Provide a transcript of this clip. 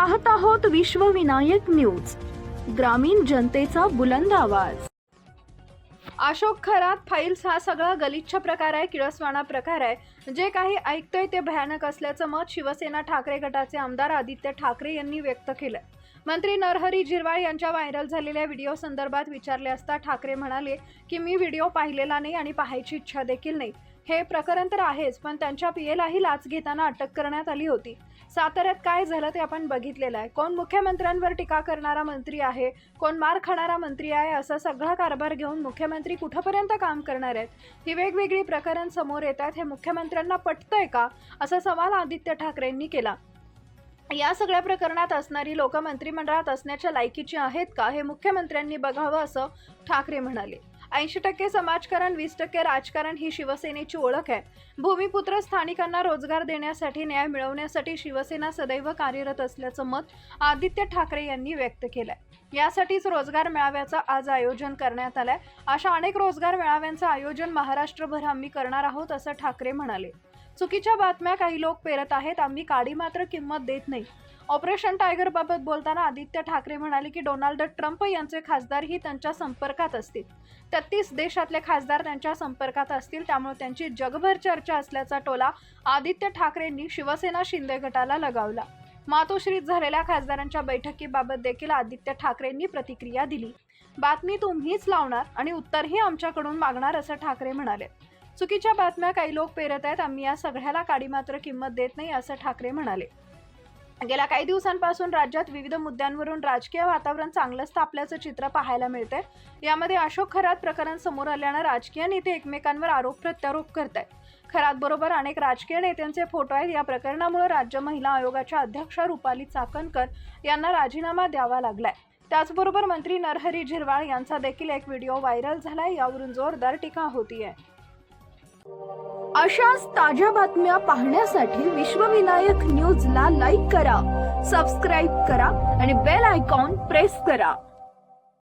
पाहत आहोत विश्वविनायक न्यूज, ग्रामीण जनतेचा बुलंद आवाज। अशोक खरात फाईल्स हा सगळा गलिच्छ प्रकार आहे, किळसवाणा प्रकार आहे। जे काही ऐकतोय ते भयानक असल्याचं मत शिवसेना ठाकरे गटाचे आमदार आदित्य ठाकरे यांनी व्यक्त केलं। मंत्री नरहरी झिरवाळ यांच्या व्हायरल झालेल्या व्हिडिओ संदर्भात विचारले असता ठाकरे म्हणाले की मी व्हिडिओ पाहिलेला नाही आणि पाहायची इच्छा देखील नाही। हे प्रकरण तर आहेच, पण त्यांच्या पीएलाही लाच घेताना अटक करण्यात आली होती। साताऱ्यात काय झालं ते आपण बघितलेलं आहे। कोण मुख्यमंत्र्यांवर टीका करणारा मंत्री आहे, कोण मार खाणारा मंत्री आहे, असा सगळा कारभार घेऊन मुख्यमंत्री कुठपर्यंत काम करणार आहेत? ही वेगवेगळी प्रकरण समोर येतात, हे मुख्यमंत्र्यांना पटतंय का, असा सवाल आदित्य ठाकरेंनी केला। या सगळ्या प्रकरणात असणारी लोक मंत्रिमंडळात असण्याच्या लायकीची आहेत का, हे मुख्यमंत्र्यांनी बघावं, असं ठाकरे म्हणाले। 80% समाजकारण, 20% राजकारण ही शिवसेनेची ओळख आहे। भूमिपुत्र स्थानिकांना रोजगार देण्यासाठी, न्याय मिळवण्यासाठी शिवसेना सदैव कार्यरत असल्याचं मत आदित्य ठाकरे यांनी व्यक्त केलंय। यासाठीच रोजगार मेळाव्याचं आज आयोजन करण्यात आलंय। अशा अनेक रोजगार मेळाव्यांचं आयोजन महाराष्ट्रभर आम्ही करणार आहोत, असं ठाकरे म्हणाले। चुकीच्या बातम्या काही लोक पेरत आहेत, आम्ही काडी मात्र किंमत देत नाही। ऑपरेशन टायगर बाबत बोलताना आदित्य ठाकरे म्हणाले की डोनाल्ड ट्रम्प यांचे खासदारही त्यांच्या संपर्कात असतील। 33 देशातले खासदार त्यांच्या संपर्कात असतील, त्यामुळे त्यांची जगभर चर्चा असल्याचा टोला आदित्य ठाकरेंनी शिवसेना शिंदे गटाला लगावला। मातोश्रीत झालेल्या खासदारांच्या बैठकीबाबत देखील आदित्य ठाकरेंनी प्रतिक्रिया दिली। बातमी तुम्हीच लावणार आणि उत्तरही आमच्याकडून मागणार, असं ठाकरे म्हणाले। चुकीच्या बातम्या काही लोक पेरत आहेत, आम्ही या सगळ्याला काडी मात्र किंमत देत नाही, असं ठाकरे म्हणाले। गेल्या काही दिवसांपासून राज्यात विविध मुद्द्यांवरून राजकीय वातावरण चांगलंच तापल्याचं चित्र पाहायला मिळतंय। यामध्ये अशोक खरात प्रकरण समोर आल्यानं राजकीय नेते एकमेकांवर आरोप प्रत्यारोप करतायत। खरात बरोबर अनेक राजकीय नेत्यांचे फोटो आहेत। या प्रकरणामुळे राज्य महिला आयोगाच्या अध्यक्षा रुपाली चाकणकर यांना राजीनामा द्यावा लागलाय। त्याचबरोबर मंत्री नरहरी झिरवाळ यांचा देखील एक व्हिडिओ व्हायरल झालाय, यावरून जोरदार टीका होतीये। अशाच ताज्या बातम्या पाहण्यासाठी विश्वविनायक न्यूजला लाईक करा, सबस्क्राईब करा आणि बेल आयकॉन प्रेस करा।